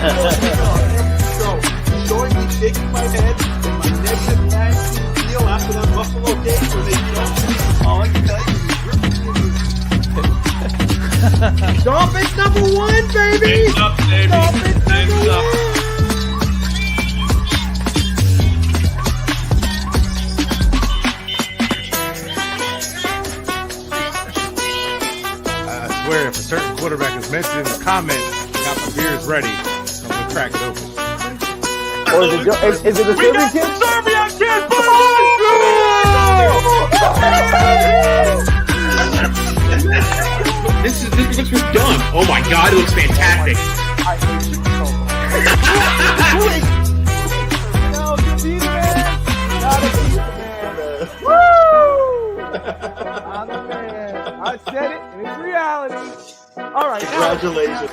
So, showing me shaking my head in my negative nasty feel after that Buffalo game where they jumped all I can tell you is Dolphins number one, baby! Hands up, baby. Dolphins Hands number up. one! I swear, if a certain quarterback is mentioned in the comments, I got my beers ready. I'm going to crack it open. Or is it the Serbian kid? Serbia kid, This looks done. Oh my god, it looks fantastic. I hate you so much. No, good beat, man! Gotta beat man! Woo! I'm a man. I said it, and it's reality. All right, now, congratulations.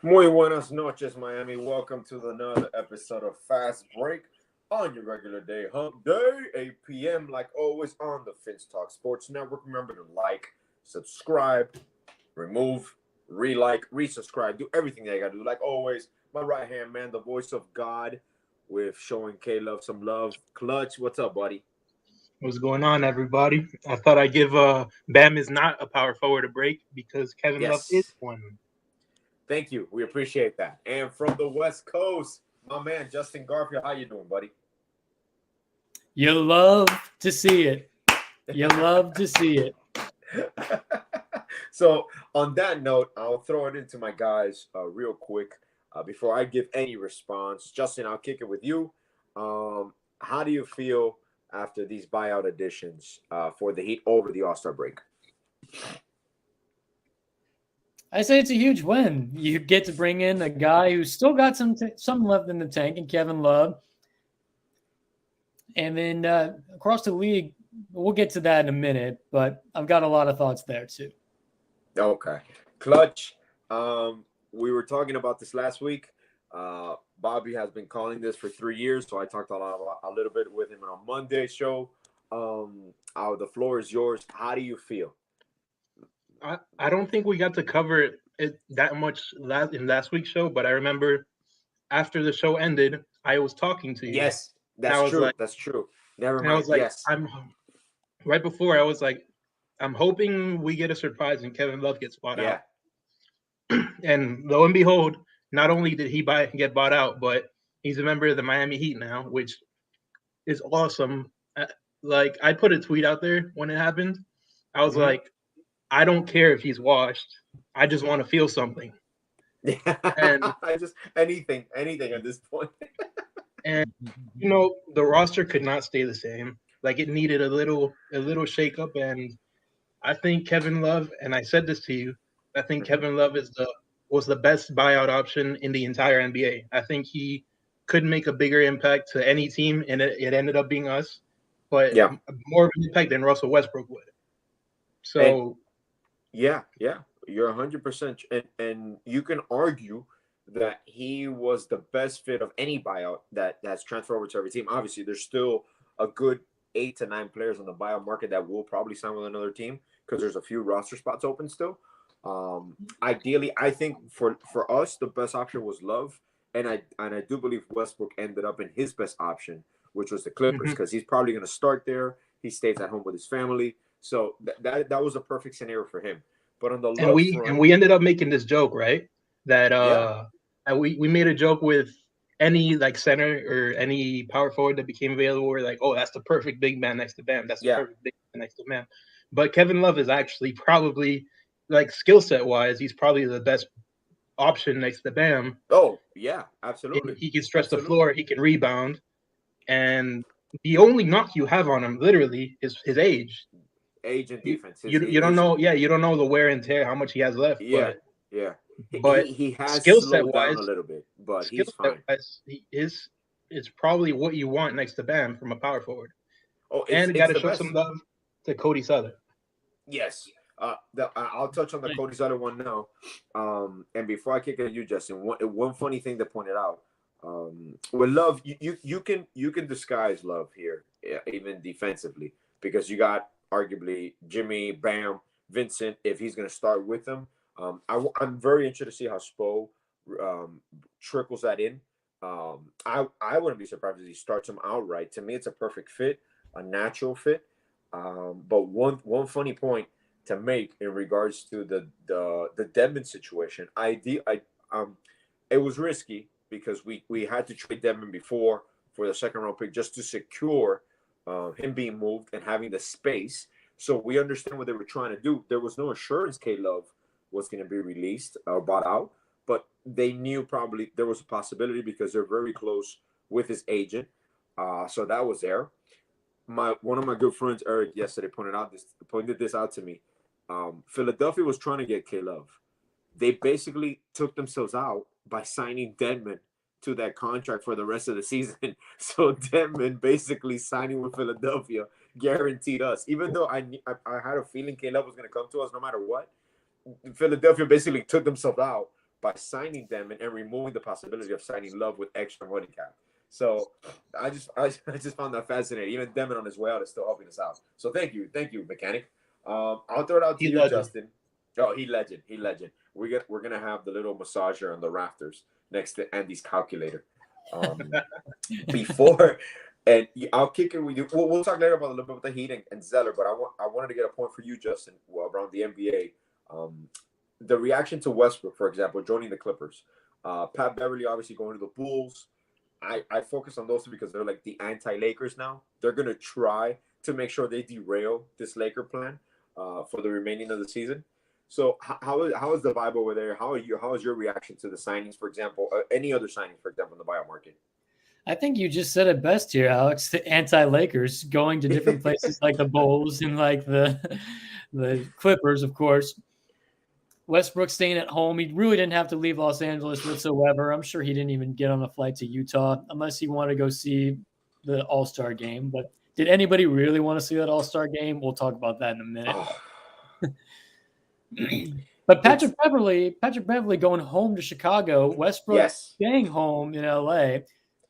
Muy buenas noches, Miami. Welcome to another episode of Fast Break on your regular day, hump day, 8 p.m. Like always on the Finch Talk Sports Network. Remember to like, subscribe, remove, re-like, resubscribe. Do everything that you got to do. Like always, my right-hand man, the voice of God, with showing K-Love some love. Clutch, what's up, buddy? What's going on, everybody? I thought I'd give Bam is not a power forward a break because Kevin Love is one. Thank you. We appreciate that. And from the West Coast, my man, Justin Garfield. How you doing, buddy? You love to see it. You love to see it. So on that note, I'll throw it into my guys real quick before I give any response. Justin, I'll kick it with you. How do you feel after these buyout additions for the Heat over the All-Star break? I say it's a huge win. You get to bring in a guy who's still got some left in the tank, and Kevin Love. And then across the league, we'll get to that in a minute, but I've got a lot of thoughts there too. Okay. Clutch. We were talking about this last week. Bobby has been calling this for 3 years, so I talked a little bit with him on Monday's show. The floor is yours. How do you feel? I don't think we got to cover it that much in last week's show, but I remember after the show ended, I was talking to you. Yes, that's true. That's true. Never mind. I was like, yes. Right before, I was like, I'm hoping we get a surprise and Kevin Love gets bought out. And lo and behold, not only did he get bought out, but he's a member of the Miami Heat now, which is awesome. Like, I put a tweet out there when it happened. I was like, I don't care if he's washed. I just want to feel something. And I just anything at this point. And the roster could not stay the same. Like, it needed a little shakeup. And I think Kevin Love, and I said this to you, I think Kevin Love was the best buyout option in the entire NBA. I think he could make a bigger impact to any team, and it ended up being us. But more of an impact than Russell Westbrook would. So. Yeah, you're 100%, and you can argue that he was the best fit of any buyout that's transferred over to every team. Obviously, there's still a good 8 to 9 players on the buyout market that will probably sign with another team because there's a few roster spots open still. Ideally, I think for us, the best option was Love, and I do believe Westbrook ended up in his best option, which was the Clippers, because he's probably going to start there. He stays at home with his family. So that was a perfect scenario for him. But on the and we ended up making this joke, right? That we made a joke with any like center or any power forward that became available. We're like, oh, that's the perfect big man next to Bam. That's the perfect big man next to Bam. But Kevin Love is actually probably, like, skill set wise, he's probably the best option next to Bam. Oh yeah, absolutely. He can stretch the floor. He can rebound, and the only knock you have on him, literally, is his age. Age and defense. You don't know. Yeah, you don't know the wear and tear, how much he has left. But he has skill set wise wise a little bit, but he's fine. It's probably what you want next to Bam from a power forward. Oh, and got to show some love to Cody Zeller. Yes. I'll touch on the Cody Zeller one now. And before I kick it at you, Justin, one funny thing that pointed out, With Love, you can disguise Love here, even defensively, because you got arguably Jimmy, Bam, Vincent. If he's going to start with them, I'm very interested to see how Spo um, trickles that in. I wouldn't be surprised if he starts him outright. To me, it's a perfect fit, a natural fit. But one funny point to make in regards to the Dedmon situation, it was risky because we had to trade Dedmon before for the second round pick just to secure him being moved and having the space. So we understand what they were trying to do. There was no assurance K Love was going to be released or bought out, but they knew probably there was a possibility because they're very close with his agent. So that was there. One of my good friends, Eric, yesterday pointed this out to me. Philadelphia was trying to get K Love. They basically took themselves out by signing Dedmon to that contract for the rest of the season. So Dedmon basically signing with Philadelphia guaranteed us. Even though I had a feeling K Love was going to come to us no matter what, Philadelphia basically took themselves out by signing Dedmon and removing the possibility of signing Love with extra money cap. So I just found that fascinating. Even Dedmon on his way out is still helping us out. So thank you, mechanic. I'll throw it out to you, legend. Justin. Oh, he legend. We're gonna have the little massager on the rafters next to Andy's calculator. Before, and I'll kick it with you. We'll talk later about a little bit about the Heat and Zeller, but I wanted to get a point for you, Justin, around the NBA. The reaction to Westbrook, for example, joining the Clippers. Pat Beverly obviously going to the Bulls. I focus on those two because they're like the anti-Lakers now. They're gonna try to make sure they derail this Laker plan for the remaining of the season. So how is the vibe over there? How is your reaction to the signings, for example, any other signings, for example, in the buyout market? I think you just said it best here, Alex. The anti-Lakers going to different places like the Bulls and like the Clippers, of course. Westbrook staying at home. He really didn't have to leave Los Angeles whatsoever. I'm sure he didn't even get on a flight to Utah unless he wanted to go see the All-Star game. But did anybody really want to see that All-Star game? We'll talk about that in a minute. But Patrick Beverly going home to Chicago, Westbrook staying home in LA.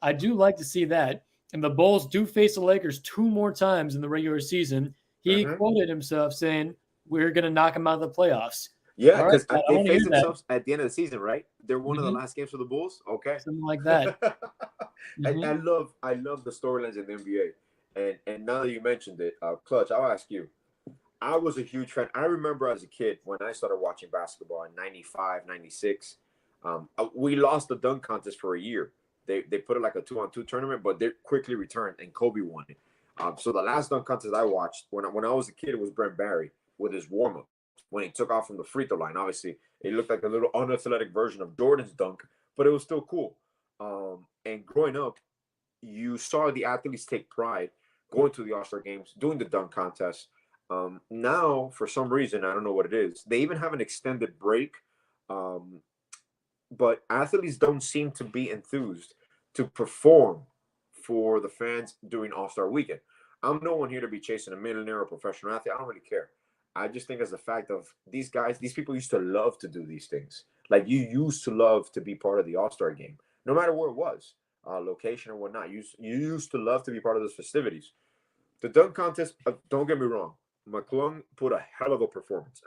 I do like to see that. And the Bulls do face the Lakers 2 more times in the regular season. He quoted himself saying, "We're going to knock them out of the playoffs." Yeah, because they face themselves at the end of the season, right? They're one of the last games for the Bulls. Okay, something like that. I love the storylines in the NBA, and now that you mentioned it, Clutch, I'll ask you. I was a huge fan. I remember as a kid when I started watching basketball in 95, 96. We lost the dunk contest for a year. They put it like a 2-on-2 tournament, but they quickly returned and Kobe won it. So the last dunk contest I watched when I was a kid, it was Brent Barry with his warm-up when he took off from the free throw line. Obviously, it looked like a little unathletic version of Jordan's dunk, but it was still cool. And growing up, you saw the athletes take pride going to the All-Star games, doing the dunk contest. Now, for some reason, I don't know what it is, they even have an extended break. But athletes don't seem to be enthused to perform for the fans during All-Star weekend. I'm no one here to be chasing a millionaire or professional athlete. I don't really care. I just think as a fact of these guys, these people used to love to do these things. Like you used to love to be part of the All-Star game, no matter where it was, location or whatnot. You used to love to be part of those festivities. The dunk contest, don't get me wrong, McClung put a hell of a performance.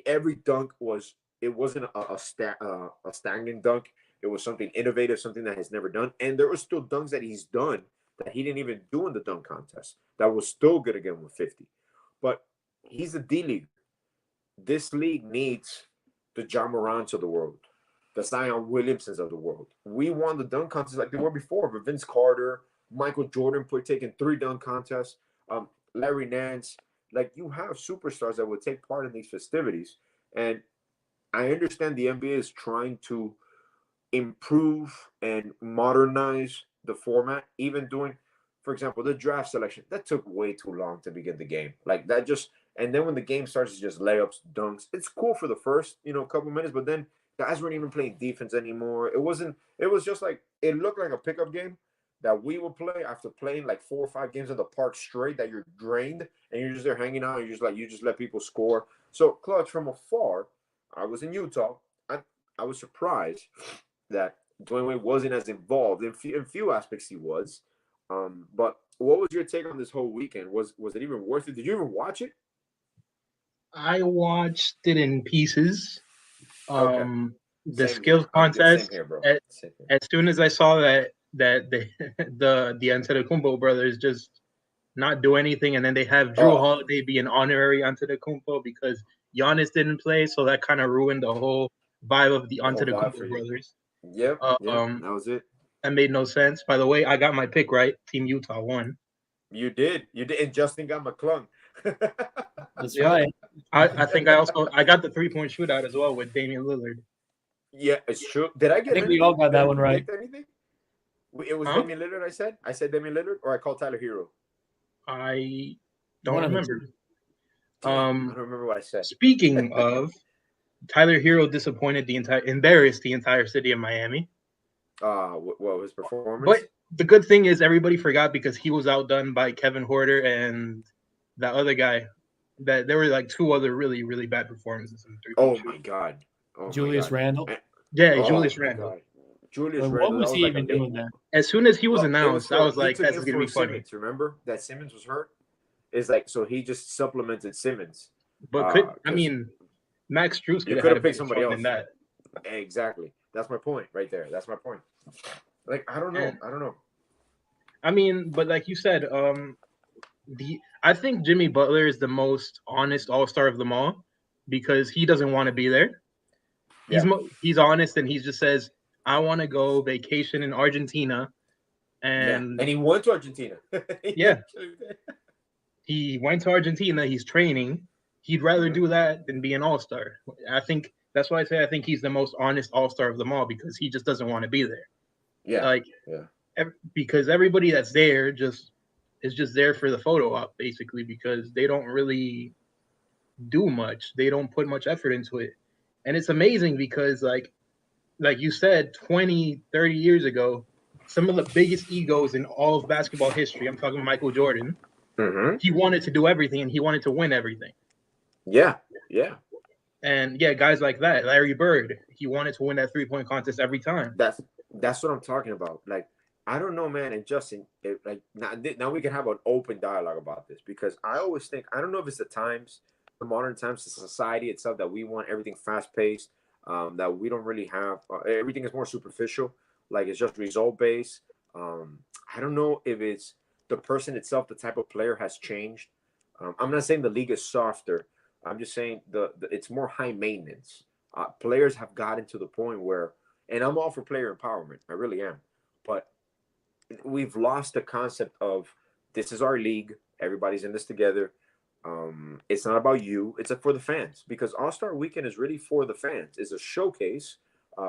Every dunk was, it wasn't a stagnant dunk. It was something innovative, something that he's never done. And there were still dunks that he's done that he didn't even do in the dunk contest that was still good again with 50. But he's a D-League. This league needs the John Morants of the world, the Zion Williamsons of the world. We won the dunk contest like they were before, but Vince Carter, Michael Jordan taking 3 dunk contests, Larry Nance. Like, you have superstars that would take part in these festivities. And I understand the NBA is trying to improve and modernize the format, even doing, for example, the draft selection. That took way too long to begin the game. Like, that just, and then when the game starts, it's just layups, dunks. It's cool for the first, couple minutes, but then guys weren't even playing defense anymore. It was just like, it looked like a pickup game that we would play after playing like 4 or 5 games in the park straight, that you're drained and you're just there hanging out and you just let people score. So, Clutch, from afar, I was in Utah. I was surprised that Dwayne Wade wasn't as involved. In few aspects, he was. But what was your take on this whole weekend? Was it even worth it? Did you even watch it? I watched it in pieces. Okay. The Same skills here. Same contest. here, bro. Same here. As soon as I saw that the Antetokounmpo brothers just not do anything, and then they have Drew Oh, Holiday be an honorary Antetokounmpo because Giannis didn't play, so that kind of ruined the whole vibe of the the whole vibe for Antetokounmpo you. brothers. Yep. Um, That was it. that made no sense. By the way, I got my pick right. Team Utah won. You did. And Justin got McClung. That's Yeah. right. I think I got the 3-point shootout as well with Damian Lillard. Yeah, it's true. Did I get? I think we all got that one right. Anything? It was Huh? Damian Lillard. I said Damian Lillard, or I called Tyler Hero. I don't One of the remember. Damn, I don't remember what I said. Speaking of, Tyler Hero embarrassed the entire city of Miami. What was his performance? But the good thing is everybody forgot because he was outdone by Kevin Horter and that other guy. That there were like two other really, really bad performances in the 3-point my god. Julius Randle. Yeah, Julius Randle. God. Julius Like, Randle. what was he even doing there? As soon as he was Well, announced, I was like, he took "That's in gonna for be funny." Simmons, remember that Simmons was hurt? It's like so he just supplemented Simmons. But Max Strus You could could have have picked somebody else. than that. Exactly. That's my point right there. That's my point. Like I don't know. I mean, but like you said, I think Jimmy Butler is the most honest All-Star of them all because he doesn't want to be there. He's honest and he just says, "I want to go vacation in Argentina," and he went to Argentina. Yeah, he went to Argentina. He's training. He'd rather do that than be an All-Star. I think that's why I say I think he's the most honest All-Star of them all because he just doesn't want to be there. Because everybody that's there is just there for the photo op, basically, because they don't really do much. They don't put much effort into it. And it's amazing because, like you said, 20, 30 years ago, some of the biggest egos in all of basketball history, I'm talking Michael Jordan, he wanted to do everything and he wanted to win everything. Yeah. And, guys like that, Larry Bird, he wanted to win that 3-point contest every time. That's what I'm talking about. Like, I don't know, man. And Justin, now we can have an open dialogue about this because I always think, I don't know if it's the modern times, the society itself that we want everything fast paced, that we don't really have, everything is more superficial. Like it's just result based. I don't know if it's the person itself, the type of player has changed. I'm not saying the league is softer. I'm just saying it's more high maintenance. Players have gotten to the point where, and I'm all for player empowerment. I really am. But we've lost the concept of this is our league. Everybody's in this together. It's not about you. It's for the fans because All-Star Weekend is really for the fans. It's a showcase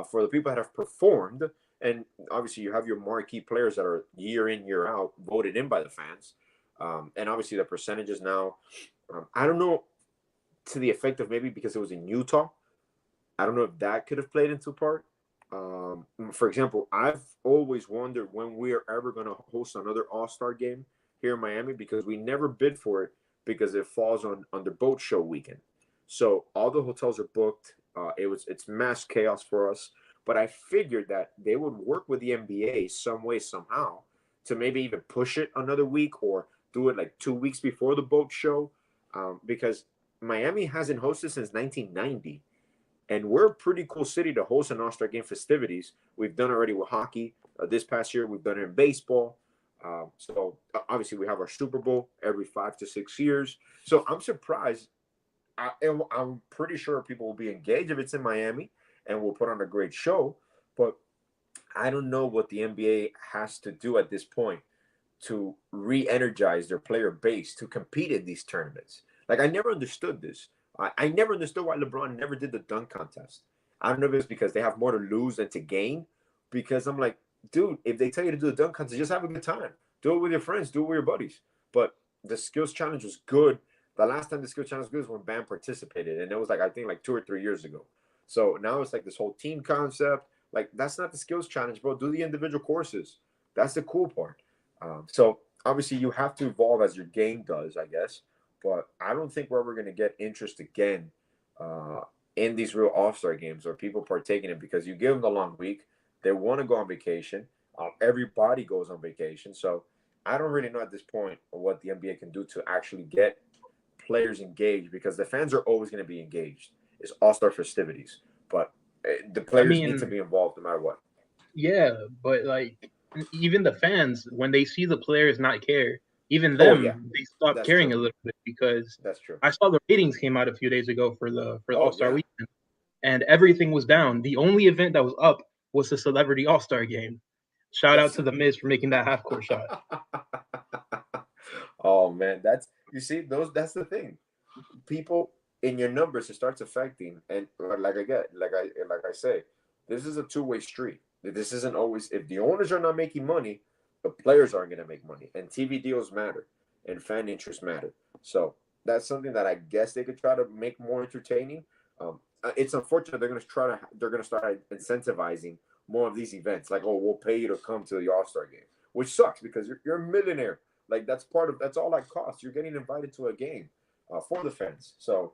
for the people that have performed. And obviously you have your marquee players that are year in, year out, voted in by the fans. And obviously the percentages now, I don't know to the effect of maybe because it was in Utah. I don't know if that could have played into part. For example, I've always wondered when we are ever going to host another All-Star game here in Miami because we never bid for it because it falls on the boat show weekend. So all the hotels are booked. It's mass chaos for us. But I figured that they would work with the NBA some way, somehow to maybe even push it another week or do it like 2 weeks before the boat show because Miami hasn't hosted since 1990. And we're a pretty cool city to host an All-Star Game festivities. We've done already with hockey. This past year, we've done it in baseball. So obviously, we have our Super Bowl every 5 to 6 years. So I'm surprised. I'm pretty sure people will be engaged if it's in Miami and we'll put on a great show. But I don't know what the NBA has to do at this point to re-energize their player base to compete in these tournaments. Like, I never understood this. I never understood why LeBron never did the dunk contest. I don't know if it's because they have more to lose than to gain. Because I'm like, dude, if they tell you to do the dunk contest, just have a good time. Do it with your friends. Do it with your buddies. But the skills challenge was good. The last time the skills challenge was good was when Bam participated. And it was like, I think like 2 or 3 years ago. So now it's like this whole team concept. Like, that's not the skills challenge, bro. Do the individual courses. That's the cool part. So obviously you have to evolve as your game does, I guess. But I don't think we're ever going to get interest again in these real All-Star games or people partaking in it because you give them the long week. They want to go on vacation. Everybody goes on vacation. So I don't really know at this point what the NBA can do to actually get players engaged, because the fans are always going to be engaged. It's all-star festivities, but the players need to be involved no matter what. Yeah, but like even the fans, when they see the players not care, even Oh, them, yeah. they stop That's caring true. a little bit, because That's true. I saw the ratings came out a few days ago for the Oh, All-Star yeah. weekend, and everything was down. The only event that was up was the Celebrity All-Star game. Shout out to the Miz for making that half-court shot. Oh man, that's the thing. People in your numbers, it starts affecting, and like I say, this is a two-way street. This isn't always, if the owners are not making money, the players aren't going to make money, and TV deals matter, and fan interests matter. So that's something that I guess they could try to make more entertaining. It's unfortunate they're going to start incentivizing more of these events, like, oh, we'll pay you to come to the All-Star game, which sucks because you're a millionaire. Like, that's all that costs. You're getting invited to a game for the fans. So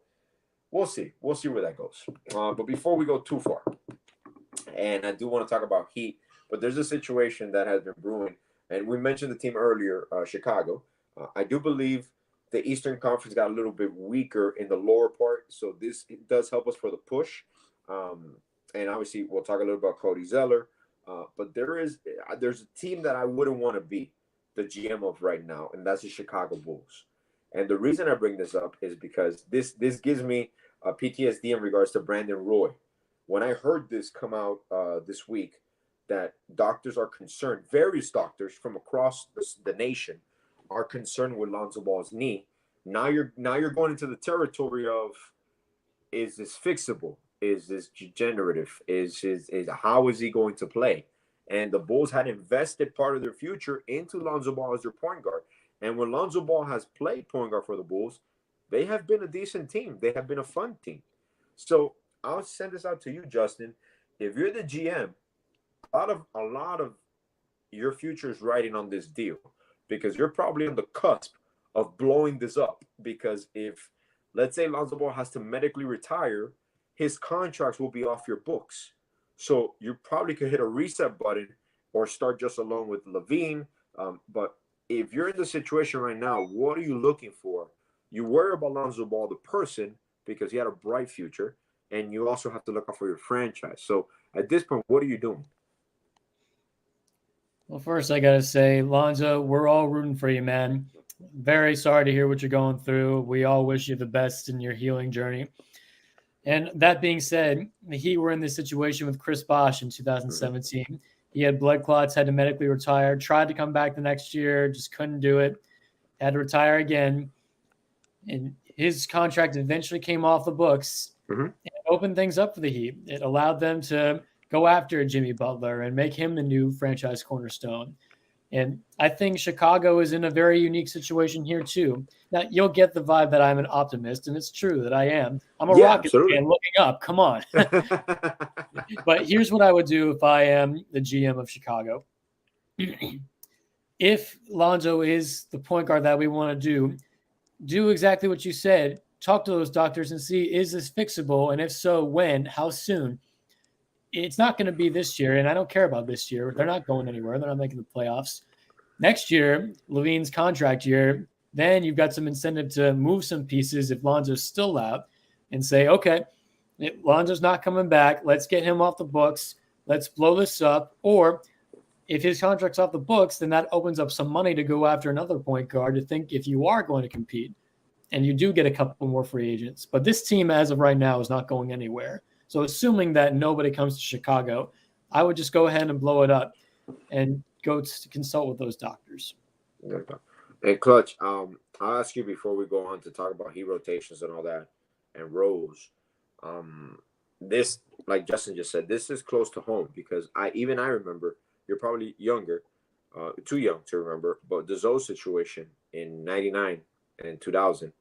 we'll see where that goes. But before we go too far, and I do want to talk about Heat, but there's a situation that has been brewing, and we mentioned the team earlier, Chicago. I do believe the Eastern Conference got a little bit weaker in the lower part, so this does help us for the push. And obviously, we'll talk a little about Cody Zeller. But there's a team that I wouldn't want to be the GM of right now, and that's the Chicago Bulls. And the reason I bring this up is because this gives me a PTSD in regards to Brandon Roy. When I heard this come out this week, that doctors are concerned, various doctors from across the nation are concerned with Lonzo Ball's knee. Now you're going into the territory of, is this fixable? Is this degenerative? Is how is he going to play? And the Bulls had invested part of their future into Lonzo Ball as their point guard. And when Lonzo Ball has played point guard for the Bulls, they have been a decent team. They have been a fun team. So I'll send this out to you, Justin. If you're the GM, a lot of your future is riding on this deal, because you're probably on the cusp of blowing this up. Because if, let's say, Lonzo Ball has to medically retire, his contracts will be off your books. So you probably could hit a reset button or start just alone with Levine. But if you're in the situation right now, what are you looking for? You worry about Lonzo Ball, the person, because he had a bright future, and you also have to look out for your franchise. So at this point, what are you doing? Well, first, I got to say, Lonzo, we're all rooting for you, man. Very sorry to hear what you're going through. We all wish you the best in your healing journey. And that being said, the Heat were in this situation with Chris Bosh in 2017. He had blood clots, had to medically retire, tried to come back the next year, just couldn't do it, had to retire again. And his contract eventually came off the books and opened things up for the Heat. It allowed them to go after Jimmy Butler and make him the new franchise cornerstone. And I think Chicago is in a very unique situation here too. Now, you'll get the vibe that I'm an optimist, and it's true that I am. I'm a Rockets fan looking up. Come on. But here's what I would do if I am the GM of Chicago. If Lonzo is the point guard that we want to do exactly what you said. Talk to those doctors and see, is this fixable? And if so, when? How soon? It's not going to be this year, and I don't care about this year. They're not going anywhere. They're not making the playoffs. Next year, Levine's contract year, then you've got some incentive to move some pieces if Lonzo's still out and say, okay, Lonzo's not coming back. Let's get him off the books. Let's blow this up. Or if his contract's off the books, then that opens up some money to go after another point guard to think if you are going to compete and you do get a couple more free agents. But this team, as of right now, is not going anywhere. So assuming that nobody comes to Chicago, I would just go ahead and blow it up and go to consult with those doctors. And Clutch, I'll ask you before we go on to talk about Heat rotations and all that and roles. This, like Justin just said, this is close to home because I remember, you're probably younger, too young to remember, but the Zoe situation in 99 and 2000,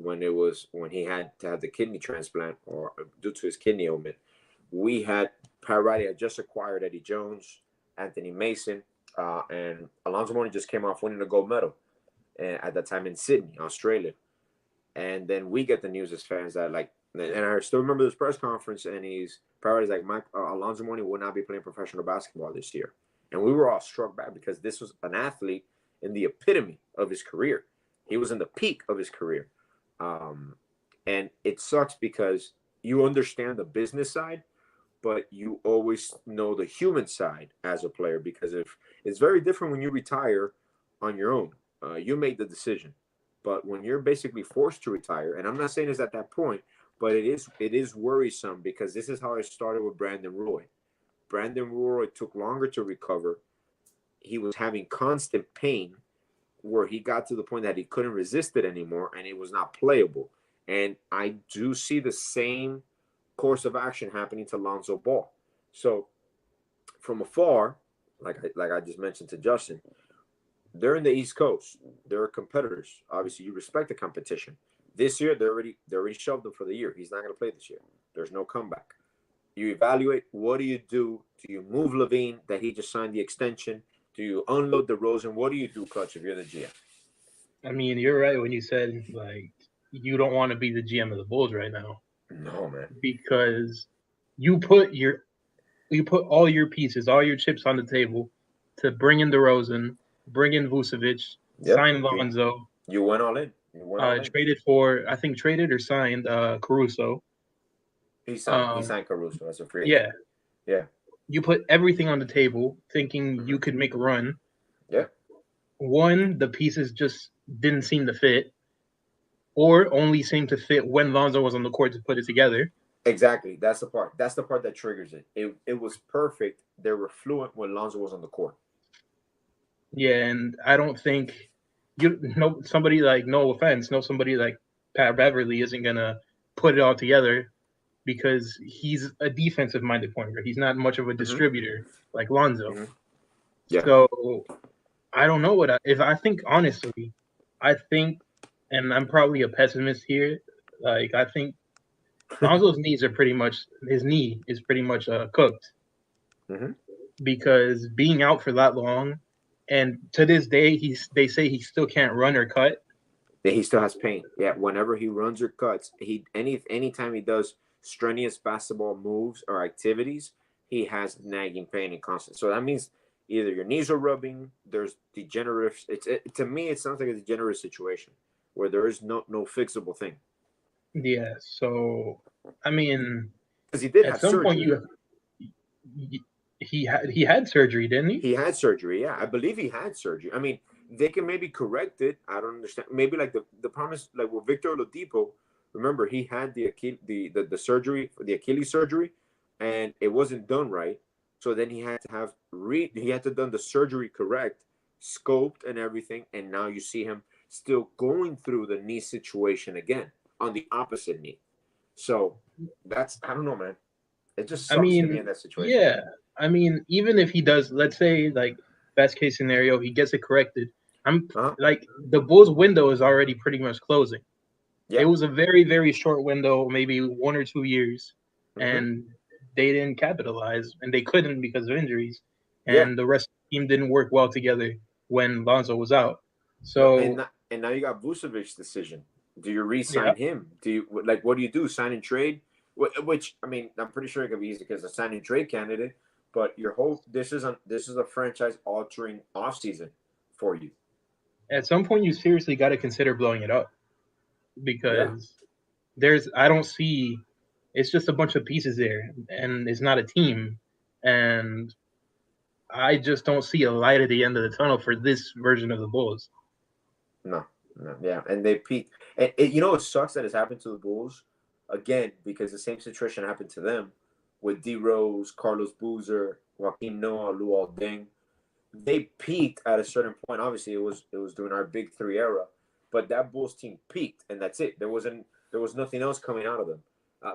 when he had to have the kidney transplant or due to his kidney ailment, Pat Riley had just acquired Eddie Jones, Anthony Mason, and Alonzo Mourning just came off winning a gold medal at that time in Sydney, Australia. And then we get the news as fans that like, and I still remember this press conference, and he's probably like, Alonzo Mourning will not be playing professional basketball this year. And we were all struck back because this was an athlete in the epitome of his career. He was in the peak of his career. And it sucks because you understand the business side, but you always know the human side as a player, because if it's very different when you retire on your own. You made the decision. But when you're basically forced to retire, and I'm not saying it's at that point, but it is worrisome, because this is how it started with Brandon Roy. Brandon Roy took longer to recover. He was having constant pain where he got to the point that he couldn't resist it anymore, and it was not playable. And I do see the same course of action happening to Lonzo Ball. So from afar, like I just mentioned to Justin, they're in the East Coast. They're competitors. Obviously, you respect the competition. This year, they already shoved him for the year. He's not going to play this year. There's no comeback. You evaluate, what do you do? Do you move Levine, that he just signed the extension? Do you unload DeRozan? What do you do, Clutch, if you're the GM? I mean, you're right when you said, like, you don't want to be the GM of the Bulls right now. No, man. Because you put all your pieces, all your chips on the table to bring in DeRozan, bring in Vucevic, sign Lonzo. You went all in. Traded or signed Caruso. He signed Caruso as a free agent. Yeah. You put everything on the table thinking you could make a run. Yeah. One, the pieces just didn't seem to fit, or only seemed to fit when Lonzo was on the court to put it together. Exactly. That's the part. That's the part that triggers it. It was perfect. They were fluent when Lonzo was on the court. Yeah, and I don't think somebody like, no offense, somebody like Pat Beverly isn't gonna put it all together, because he's a defensive-minded point guard. He's not much of a distributor like Lonzo. Mm-hmm. Yeah. So I don't know I think, honestly, and I'm probably a pessimist here. Like, I think Lonzo's knee is pretty much cooked. Mm-hmm. Because being out for that long, and to this day, they say he still can't run or cut. Yeah, he still has pain. Yeah, whenever he runs or cuts, anytime he does strenuous basketball moves or activities, he has nagging pain and constant. So that means either your knees are rubbing, there's degenerative. To me, it sounds like a degenerative situation where there is no fixable thing. Yeah. So I mean, because he did at have some surgery. point he had surgery, didn't he? He had surgery. Yeah, I believe he had surgery. I mean, they can maybe correct it. I don't understand. Maybe like the promise, like with Victor Oladipo. Remember, he had the surgery, the Achilles surgery, and it wasn't done right. So then he had to done the surgery correct, scoped and everything, and now you see him still going through the knee situation again on the opposite knee. So I don't know, man. It just sucks to be in that situation. Yeah, I mean, even if he does, let's say, like, best case scenario, he gets it corrected. Like, the Bulls' window is already pretty much closing. Yeah. It was a very, very short window, maybe 1 or 2 years, and they didn't capitalize, and they couldn't because of injuries, and the rest of the team didn't work well together when Lonzo was out. So and now you got Vucevic's decision. Do you re-sign him? What do you do? Sign and trade? Which, I mean, I'm pretty sure it could be easy because a sign and trade candidate, but this is a franchise altering offseason for you. At some point, you seriously got to consider blowing it up, because I don't see, it's just a bunch of pieces there, and it's not a team, and I just don't see a light at the end of the tunnel for this version of the Bulls. No, yeah, and they peaked. And it sucks that it's happened to the Bulls again, because the same situation happened to them with D Rose, Carlos Boozer, Joaquin Noah, Luol Deng. They peaked at a certain point. Obviously, it was during our Big Three era, but that Bulls team peaked, and that's it. There was nothing else coming out of them.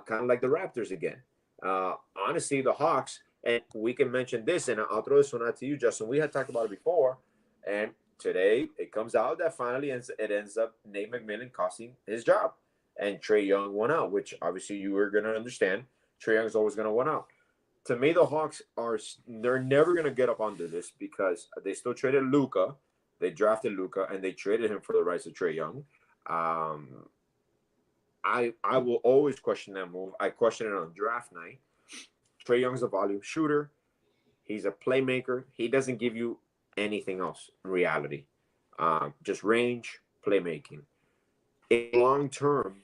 Kind of like the Raptors again. Honestly, the Hawks, and we can mention this, and I'll throw this one out to you, Justin. We had talked about it before, and today it comes out that finally it ends up Nate McMillan costing his job, and Trae Young won out, which obviously you were going to understand. Trae Young is always going to win out. To me, the Hawks they're never going to get up under this, because they still traded Luka. They drafted Luka, and they traded him for the rights of Trae Young. I will always question that move. I question it on draft night. Trae Young's a volume shooter. He's a playmaker. He doesn't give you anything else in reality. Just range, playmaking. In long term,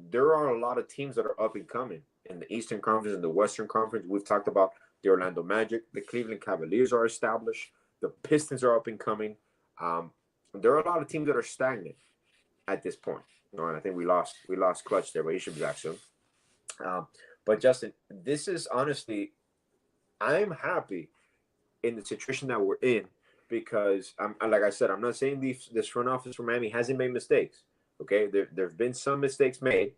there are a lot of teams that are up and coming in the Eastern Conference and the Western Conference. We've talked about the Orlando Magic. The Cleveland Cavaliers are established. The Pistons are up and coming. There are a lot of teams that are stagnant at this point. And I think we lost Clutch there, but he should be back soon. But Justin, this is honestly, I'm happy in the situation that we're in because, like I said, I'm not saying this front office for Miami hasn't made mistakes. Okay, there've been some mistakes made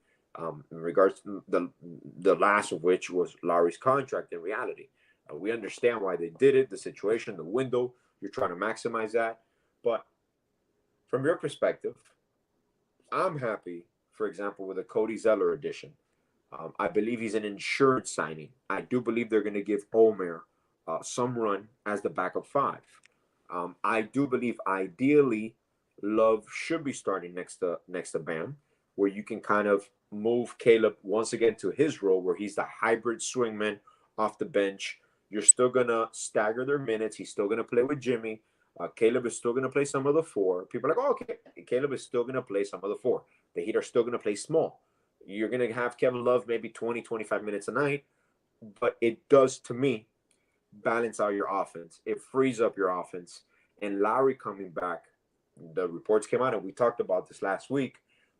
in regards to the last of which was Lowry's contract. In reality, we understand why they did it, the situation, the window. You're trying to maximize that, but from your perspective, I'm happy, for example, with a Cody Zeller addition. I believe he's an insured signing. I do believe they're going to give Omer some run as the backup 5. I do believe ideally Love should be starting next to Bam, where you can kind of move Caleb once again to his role where he's the hybrid swingman off the bench. You're still going to stagger their minutes. He's still going to play with Jimmy. Caleb is still going to play some of the 4. People are like, oh, okay. Caleb is still going to play some of the 4. The Heat are still going to play small. You're going to have Kevin Love maybe 20, 25 minutes a night. But it does, to me, balance out your offense. It frees up your offense. And Lowry coming back, the reports came out, and we talked about this last week,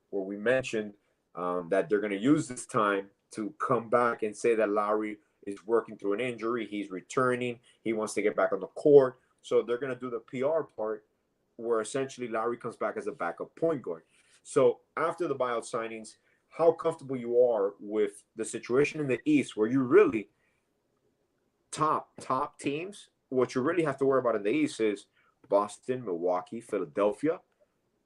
where we mentioned that they're going to use this time to come back and say that Lowry is working through an injury. He's returning. He wants to get back on the court. So they're going to do the PR part where essentially Lowry comes back as a backup point guard. So after the buyout signings, how comfortable you are with the situation in the East where you really top teams, what you really have to worry about in the East is Boston, Milwaukee, Philadelphia,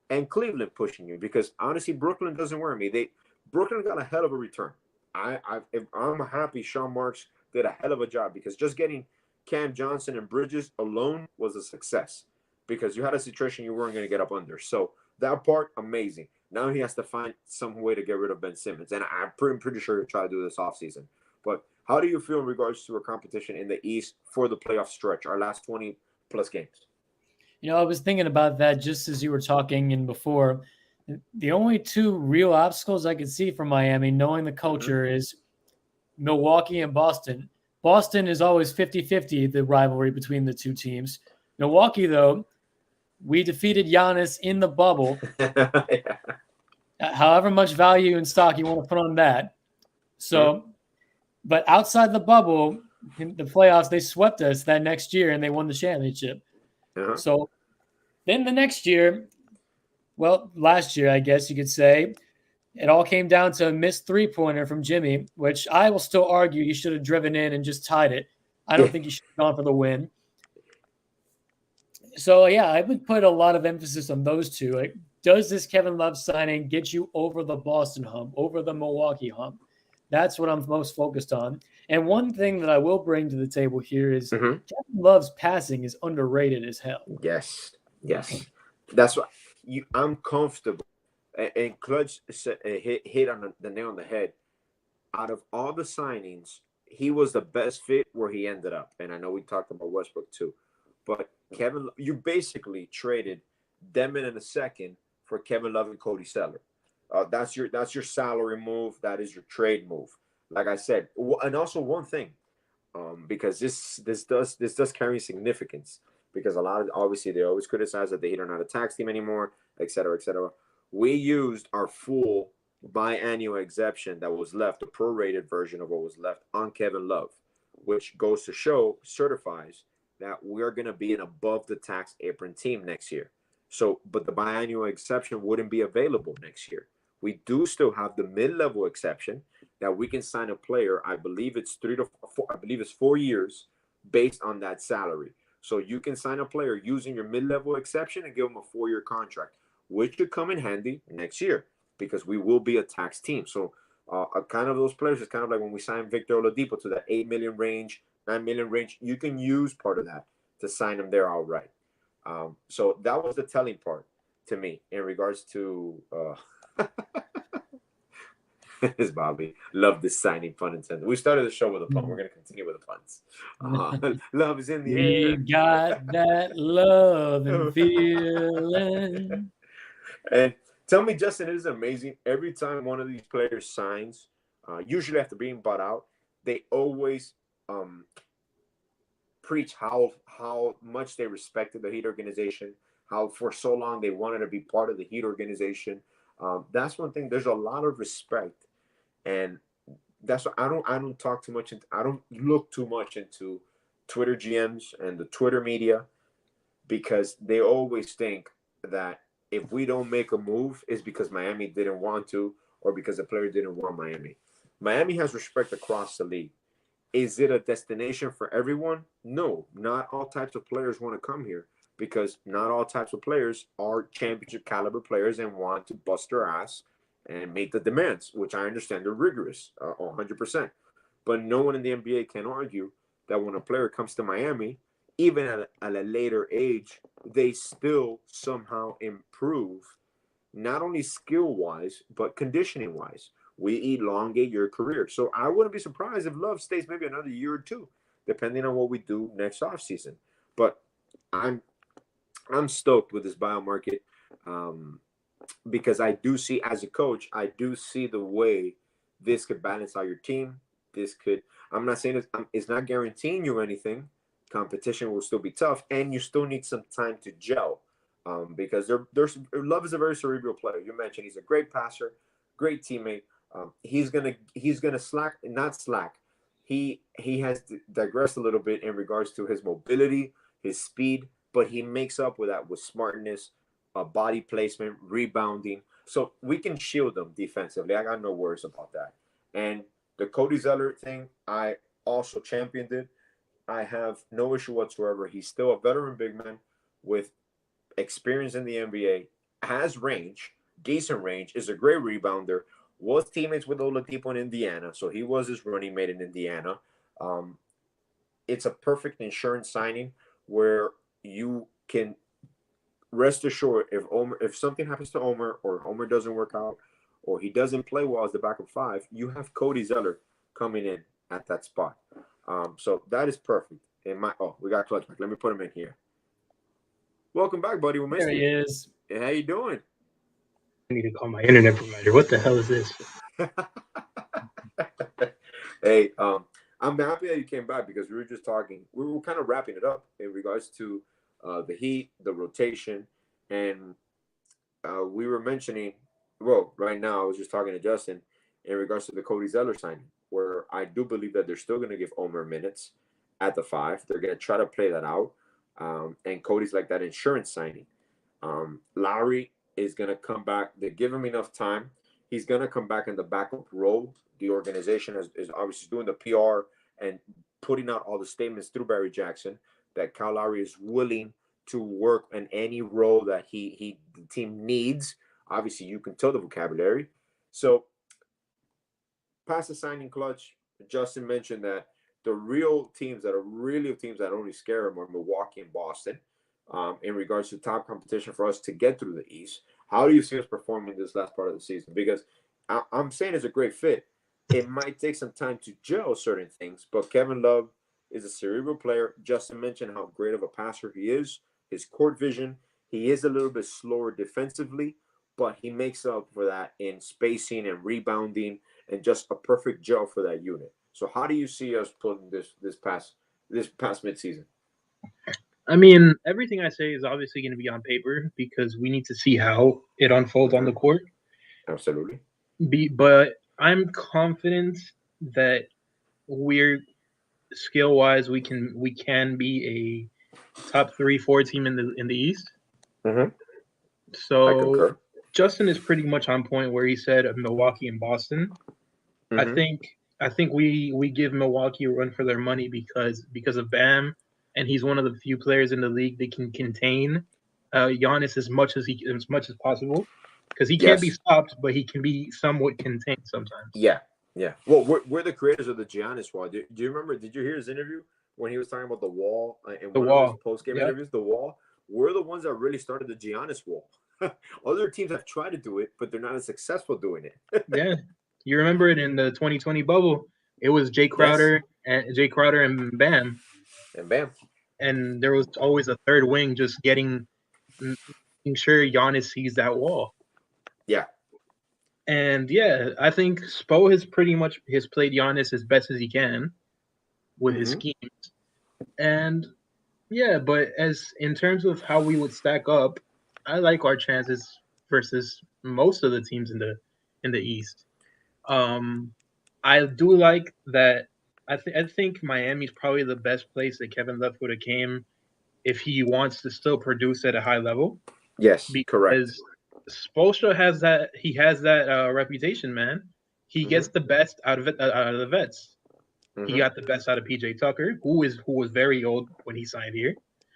and Cleveland pushing you, because honestly, Brooklyn doesn't worry me. Brooklyn got a hell of a return. I'm happy Sean Marks did a hell of a job, because just getting Cam Johnson and Bridges alone was a success, because you had a situation you weren't going to get up under. So that part, amazing. Now he has to find some way to get rid of Ben Simmons, and I'm pretty sure he'll try to do this offseason. But how do you feel in regards to a competition in the East for the playoff stretch, our last 20-plus games? You know, I was thinking about that just as you were talking and before. The only 2 real obstacles I could see for Miami, knowing the culture, is Milwaukee and Boston. Boston is always 50-50, the rivalry between the 2 teams. Milwaukee, though, we defeated Giannis in the bubble. Yeah. However much value and stock you want to put on that. So, but outside the bubble, in the playoffs, they swept us that next year and they won the championship. So then the next year, well, last year, I guess you could say, it all came down to a missed 3-pointer from Jimmy, which I will still argue he should have driven in and just tied it. I don't think he should have gone for the win. So, yeah, I would put a lot of emphasis on those 2. Like, does this Kevin Love signing get you over the Boston hump, over the Milwaukee hump? That's what I'm most focused on. And one thing that I will bring to the table here is Kevin Love's passing is underrated as hell. Yes. That's what I'm comfortable. And Clutch hit on the nail on the head. Out of all the signings, he was the best fit where he ended up. And I know we talked about Westbrook too. But Kevin, you basically traded Demon in a second for Kevin Love and Cody Zeller. That's your salary move. That is your trade move. Like I said, and also one thing, because this does carry significance, because a lot of, obviously they always criticize that the Heat are not a tax team anymore, et cetera, et cetera. We used our full biannual exemption that was left, the prorated version of what was left on Kevin Love, which goes to show, certifies that we're going to be an above the tax apron team next year. So, but the biannual exception wouldn't be available next year. We do still have the mid-level exception that we can sign a player. I believe it's 3 to 4. I believe it's 4 years based on that salary. So you can sign a player using your mid-level exception and give them a 4-year contract, which could come in handy next year because we will be a tax team. So kind of those players is kind of like when we signed Victor Oladipo to that $8 million range, $9 million range. You can use part of that to sign him there outright. So that was the telling part to me in regards to This Bobby. Love this signing, pun intended. We started the show with a pun. We're going to continue with the puns. Love is in the We air. got that love and feeling. And tell me, Justin, it is amazing. Every time one of these players signs, usually after being bought out, they always preach how much they respected the Heat organization, how for so long they wanted to be part of the Heat organization. That's one thing. There's a lot of respect, and that's what I don't talk too much. I don't look too much into Twitter GMs and the Twitter media, because they always think that if we don't make a move, it's because Miami didn't want to, or because the player didn't want Miami. Miami has respect across the league. Is it a destination for everyone? No, not all types of players want to come here, because not all types of players are championship caliber players and want to bust their ass and meet the demands, which I understand they're rigorous, 100%. But no one in the NBA can argue that when a player comes to Miami, even at a later age, they still somehow improve, not only skill-wise, but conditioning-wise. We elongate your career. So I wouldn't be surprised if Love stays maybe another year or two, depending on what we do next offseason. But I'm stoked with this buyout market, because I do see, as a coach, I do see the way this could balance out your team. This could, I'm not saying it's not guaranteeing you anything. Competition will still be tough, and you still need some time to gel, because Love is a very cerebral player. You mentioned he's a great passer, great teammate. He's gonna not slack. He has digressed a little bit in regards to his mobility, his speed, but he makes up with that with smartness, body placement, rebounding. So we can shield him defensively. I got no worries about that. And the Cody Zeller thing, I also championed it. I have no issue whatsoever. He's still a veteran big man with experience in the NBA, has range, decent range, is a great rebounder, was teammates with Oladipo in Indiana, so he was his running mate in Indiana. It's a perfect insurance signing where you can rest assured if something happens to Omer, or Omer doesn't work out, or he doesn't play well as the backup five, you have Cody Zeller coming in at that spot. So that is perfect. We got Clutch back. Let me put him in here. Welcome back, buddy. We missed There he you. is. Hey, how you doing? I need to call my internet provider. What the hell is this? Hey, I'm happy that you came back, because we were just talking. We were kind of wrapping it up in regards to the Heat, the rotation, and we were mentioning. Well, right now I was just talking to Justin in regards to the Cody Zeller signing, where I do believe that they're still going to give Omer minutes at the 5. They're going to try to play that out, and Cody's like that insurance signing. Lowry is going to come back. They give him enough time. He's going to come back in the backup role. The organization is obviously doing the PR and putting out all the statements through Barry Jackson that Kyle Lowry is willing to work in any role that the team needs. Obviously, you can tell the vocabulary. So, past the signing, Clutch, Justin mentioned that the real teams that only scare him are Milwaukee and Boston. In regards to top competition for us to get through the East. How do you see us performing this last part of the season? Because I'm saying it's a great fit. It might take some time to gel certain things, but Kevin Love is a cerebral player. Justin mentioned how great of a passer he is, his court vision. He is a little bit slower defensively, but he makes up for that in spacing and rebounding, and just a perfect gel for that unit. So how do you see us putting this past midseason? I mean, everything I say is obviously going to be on paper, because we need to see how it unfolds on the court. Absolutely. But I'm confident that we're skill-wise we can be a top 3-4 team in the East. Mm-hmm. So Justin is pretty much on point where he said Milwaukee and Boston. Mm-hmm. I think we give Milwaukee a run for their money because of Bam. And he's one of the few players in the league that can contain Giannis as much as possible, because he can't be stopped, but he can be somewhat contained sometimes. Yeah. Well, we're the creators of the Giannis wall. Do you remember? Did you hear his interview when he was talking about the wall in one of his post-game interviews? The wall. We're the ones that really started the Giannis wall. Other teams have tried to do it, but they're not as successful doing it. You remember it in the 2020 bubble. It was Jay Crowder and Bam, And bam. and there was always a third wing just making sure Giannis sees that wall. Yeah. And yeah, I think Spo has played Giannis as best as he can with his schemes. And yeah, but as in terms of how we would stack up, I like our chances versus most of the teams in the East. I do like that. I think Miami's probably the best place that Kevin Love would have came if he wants to still produce at a high level. Yes, correct. Because Spoelstra has that. He has that reputation, man. He gets the best out of the vets. He got the best out of PJ Tucker, who was very old when he signed here.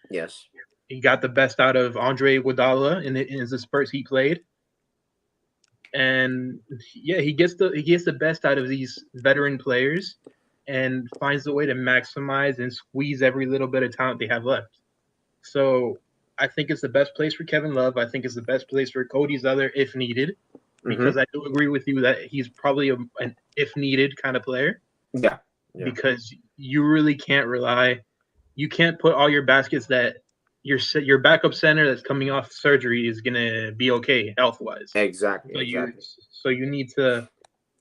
Yes. He got the best out of Andre Iguodala in the spurts he played. And yeah, he gets the best out of these veteran players and finds a way to maximize and squeeze every little bit of talent they have left. So I think it's the best place for Kevin Love. I think it's the best place for Cody Zeller if needed, because I do agree with you that he's probably an if needed kind of player. Yeah. Because you really can't rely. You can't put all your baskets that your backup center that's coming off surgery is gonna be okay health wise. Exactly. So you need to.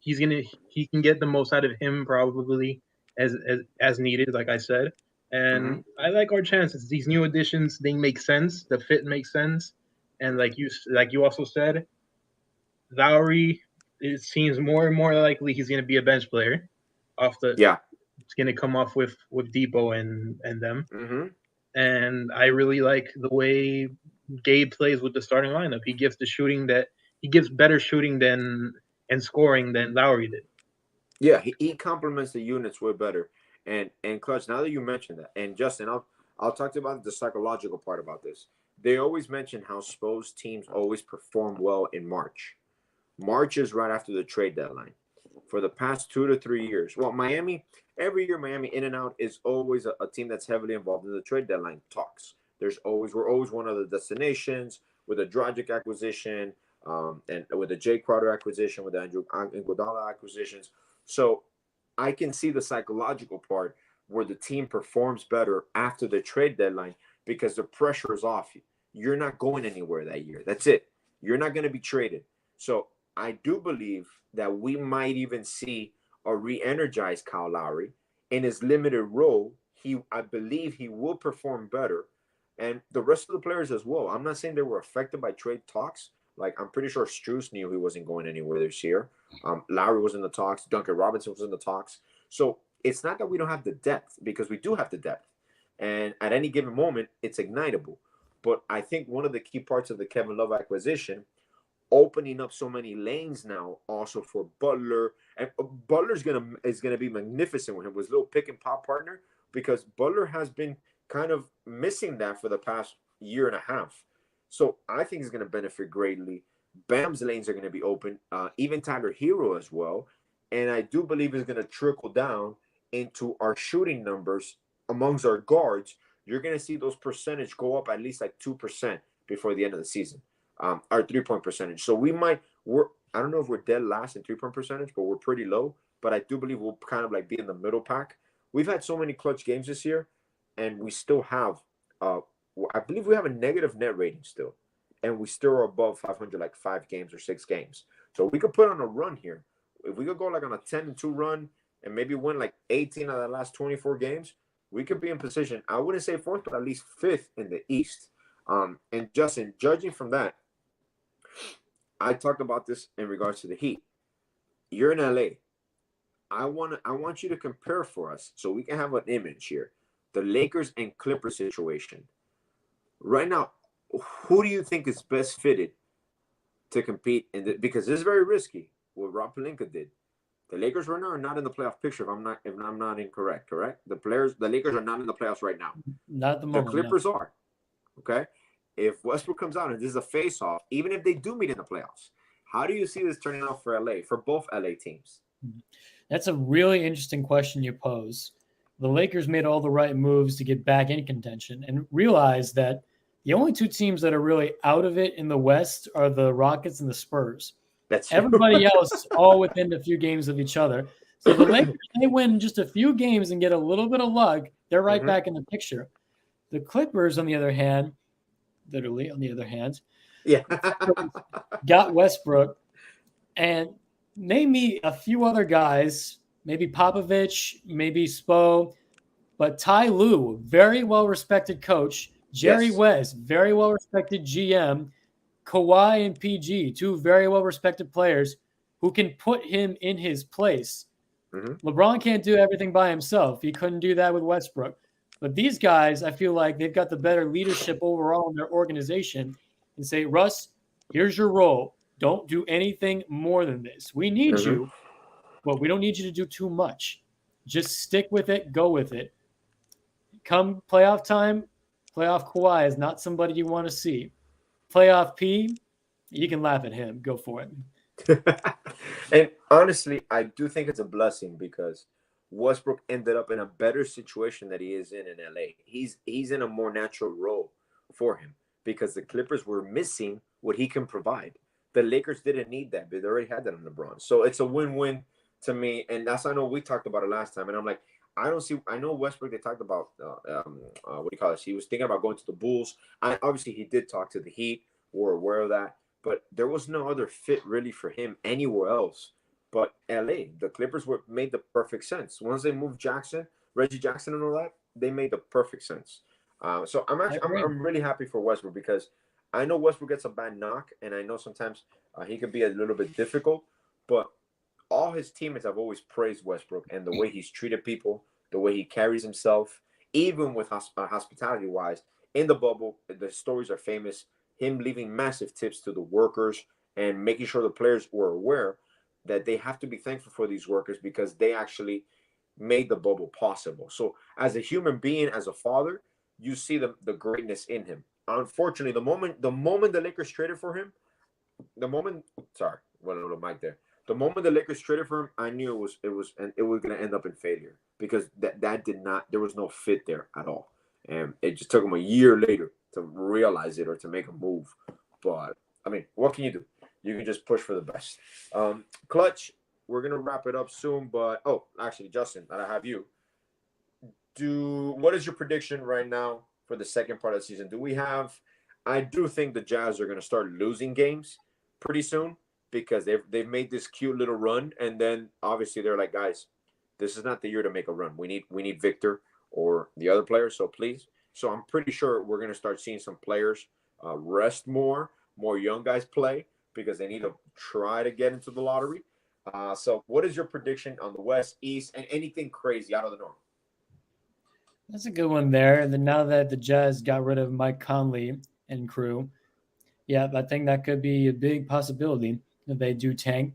He can get the most out of him probably as needed, like I said. And I like our chances. These new additions, they make sense. The fit makes sense. And like you also said, Lowry, it seems more and more likely he's going to be a bench player. It's going to come off with Depot and them. And I really like the way Gabe plays with the starting lineup. He gives better shooting and scoring than Lowry did. Yeah, he complements the units way better. And Clutch, now that you mentioned that, and Justin, I'll talk to you about the psychological part about this. They always mention how Spo's teams always perform well in March. March is right after the trade deadline. For the past 2 to 3 years, well, every year Miami in and out is always a team that's heavily involved in the trade deadline talks. We're always one of the destinations with the Dragic acquisition, and with the Jay Crowder acquisition, with the Andrew Iguodala acquisitions. So I can see the psychological part where the team performs better after the trade deadline because the pressure is off you. You're not going anywhere that year. That's it. You're not going to be traded. So I do believe that we might even see a re-energized Kyle Lowry in his limited role. I believe he will perform better, and the rest of the players as well. I'm not saying they were affected by trade talks. Like, I'm pretty sure Strus knew he wasn't going anywhere this year. Lowry was in the talks. Duncan Robinson was in the talks. So it's not that we don't have the depth, because we do have the depth. And at any given moment, it's ignitable. But I think one of the key parts of the Kevin Love acquisition, opening up so many lanes now also for Butler. And Butler is gonna be magnificent with him, with his little pick and pop partner, because Butler has been kind of missing that for the past year and a half. So I think he's going to benefit greatly. Bam's lanes are going to be open, even Tyler Hero as well. And I do believe it's going to trickle down into our shooting numbers amongst our guards. You're going to see those percentage go up at least like 2% before the end of the season, our 3-point percentage. So I don't know if we're dead last in 3-point percentage, but we're pretty low. But I do believe we'll kind of like be in the middle pack. We've had so many clutch games this year, and we still have I believe we have a negative net rating still, and we still are above 500 like 5 games or 6 games. So we could put on a run here. If we could go like on a 10-2 run and maybe win like 18 out of the last 24 games, we could be in position. I wouldn't say 4th, but at least 5th in the East. And Justin, judging from that, I talked about this in regards to the Heat. You're in LA. I want you to compare for us so we can have an image here. The Lakers and Clippers situation. Right now, who do you think is best fitted to compete because this is very risky, what Rob Pelinka did. The Lakers right now are not in the playoff picture, if I'm not incorrect, correct? The Lakers are not in the playoffs right now. Not at the moment. The Clippers no. are. Okay? If Westbrook comes out and this is a face-off, even if they do meet in the playoffs, how do you see this turning out for LA, for both LA teams? That's a really interesting question you pose. The Lakers made all the right moves to get back in contention and realize that the only 2 teams that are really out of it in the West are the Rockets and the Spurs. That's Everybody else all within a few games of each other. So the Lakers, they win just a few games and get a little bit of luck. They're right back in the picture. The Clippers, on the other hand, literally on the other hand, yeah. got Westbrook, and name me a few other guys, maybe Popovich, maybe Spo, but Ty Lue, very well-respected coach, Jerry Yes. West, very well-respected GM, Kawhi and PG, two very well-respected players who can put him in his place. LeBron can't do everything by himself. He couldn't do that with Westbrook. But these guys, I feel like they've got the better leadership overall in their organization and say, Russ, here's your role. Don't do anything more than this. We need you, but we don't need you to do too much. Just stick with it, go with it. Come playoff time, playoff Kawhi is not somebody you want to see. Playoff P, you can laugh at him. Go for it. And honestly, I do think it's a blessing because Westbrook ended up in a better situation that he is in LA. He's in a more natural role for him because the Clippers were missing what he can provide. The Lakers didn't need that, but they already had that on LeBron. So it's a win-win to me. And that's, I know we talked about it last time. And I'm like, I know Westbrook, they talked about, what do you call this? He was thinking about going to the Bulls. Obviously, he did talk to the Heat. We're aware of that. But there was no other fit really for him anywhere else but LA. The Clippers made the perfect sense. Once they moved Reggie Jackson and all that, they made the perfect sense. So I'm really happy for Westbrook because I know Westbrook gets a bad knock, and I know sometimes he can be a little bit difficult, but all his teammates have always praised Westbrook and the way he's treated people, the way he carries himself, even with hospitality-wise. In the bubble, the stories are famous. Him leaving massive tips to the workers and making sure the players were aware that they have to be thankful for these workers because they actually made the bubble possible. So as a human being, as a father, you see the greatness in him. Unfortunately, the moment the Lakers traded for him, the moment the Lakers traded for him, I knew it was going to end up in failure because there was no fit there at all. And it just took him a year later to realize it or to make a move. But I mean, what can you do? You can just push for the best. Clutch, we're gonna wrap it up soon, but actually, Justin, I have you. What is your prediction right now for the second part of the season? I do think the Jazz are gonna start losing games pretty soon because they've made this cute little run, and then obviously they're like, guys, this is not the year to make a run. We need Victor or the other players, so please. So I'm pretty sure we're going to start seeing some players rest more young guys play because they need to try to get into the lottery. So what is your prediction on the West, East, and anything crazy out of the norm? That's a good one there. And then now that the Jazz got rid of Mike Conley and crew, yeah, I think that could be a big possibility that they do tank.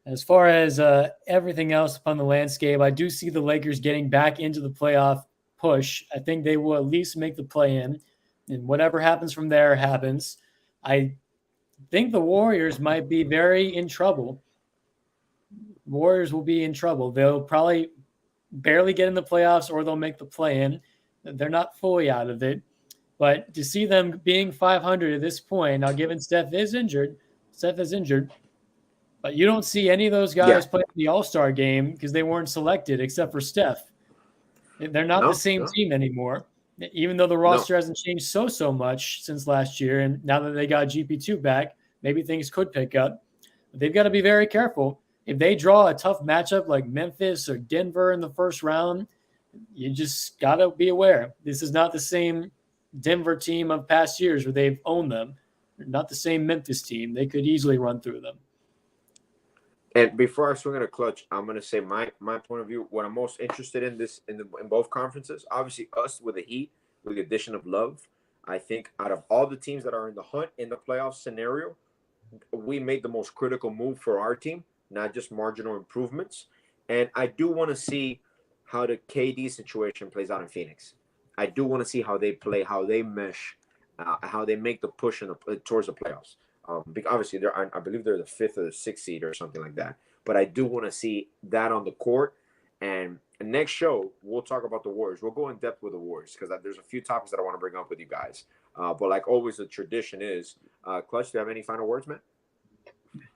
As far as everything else upon the landscape, I do see the Lakers getting back into the playoff push. I think they will at least make the play-in, and whatever happens from there happens. I think the Warriors might be very in trouble. Warriors will be in trouble. They'll probably barely get in the playoffs or they'll make the play-in. They're not fully out of it. But to see them being 500 at this point, now given Steph is injured, but you don't see any of those guys play the All-Star game because they weren't selected except for Steph. They're not the same team anymore, even though the roster hasn't changed so much since last year. And now that they got GP2 back, maybe things could pick up. But they've got to be very careful. If they draw a tough matchup like Memphis or Denver in the first round, you just got to be aware. This is not the same Denver team of past years where they've owned them. They're not the same Memphis team. They could easily run through them. And before I swing at a Clutch, I'm going to say my point of view, what I'm most interested in in both conferences, obviously us with the Heat, with the addition of Love. I think out of all the teams that are in the hunt in the playoff scenario, we made the most critical move for our team, not just marginal improvements. And I do want to see how the KD situation plays out in Phoenix. I do want to see how they play, how they mesh, how they make the push towards the playoffs. Obviously, I believe they're the 5th or the 6th seed or something like that. But I do want to see that on the court. And next show, we'll talk about the Warriors. We'll go in depth with the Warriors because there's a few topics that I want to bring up with you guys. But like always, the tradition is, Clutch, do you have any final words, man?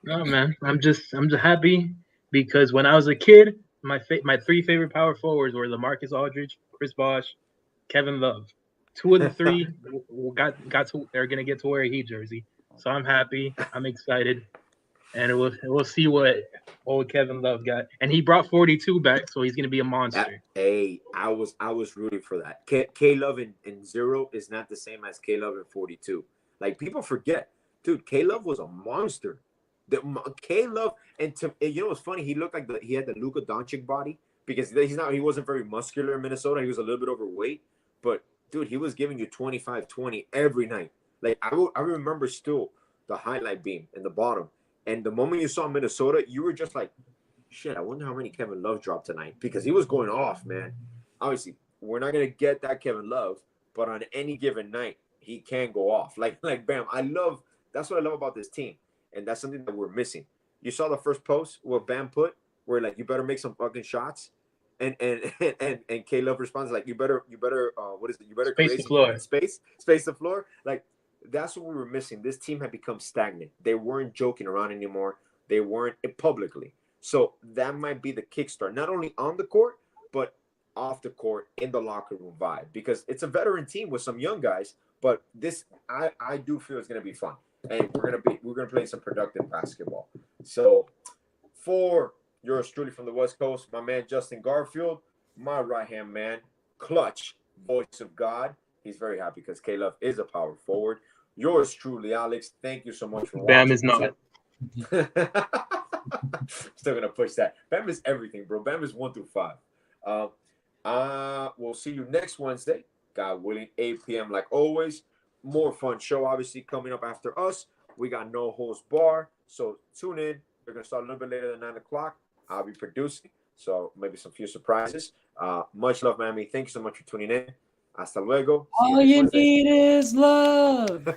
No, man. I'm just happy because when I was a kid, my three favorite power forwards were LaMarcus Aldridge, Chris Bosh, Kevin Love. Two of the three got to they're gonna get to wear a Heat jersey. So I'm happy. I'm excited. And we'll see what old Kevin Love got. And he brought 42 back, so he's gonna be a monster. Hey, I was rooting for that. K Love in 0 is not the same as K Love in 42. Like people forget, dude. K Love was a monster. K Love and you know what's funny? He looked like he had the Luka Doncic body because he wasn't very muscular in Minnesota. He was a little bit overweight, but dude, he was giving you 25-20 every night. Like I remember still the highlight beam in the bottom. And the moment you saw Minnesota, you were just like, shit, I wonder how many Kevin Love dropped tonight because he was going off, man. Obviously, we're not going to get that Kevin Love, but on any given night, he can go off. Like Bam, that's what I love about this team. And that's something that we're missing. You saw the first post where Bam put, where like, you better make some fucking shots. And K Love responds like, you better what is it? You better Space the floor. Space the floor. Like, that's what we were missing. This team had become stagnant. They weren't joking around anymore. They weren't publicly. So that might be the kickstart, not only on the court, but off the court in the locker room vibe, because it's a veteran team with some young guys. But this, I do feel it's going to be fun, and we're going to play some productive basketball. So for yours truly from the West Coast, my man Justin Garfield, my right hand man, clutch voice of God. He's very happy because K Love is a power forward. Yours truly, Alex. Thank you so much for watching. Bam is not. Still gonna push that. Bam is everything, bro. Bam is 1 through 5. We'll see you next Wednesday, God willing, 8 p.m. like always. More fun show, obviously, coming up after us. We got No Holds Bar, so tune in. We're gonna start a little bit later than 9 o'clock. I'll be producing, so maybe some few surprises. Much love, Miami. Thank you so much for tuning in. Hasta luego. All you need is love.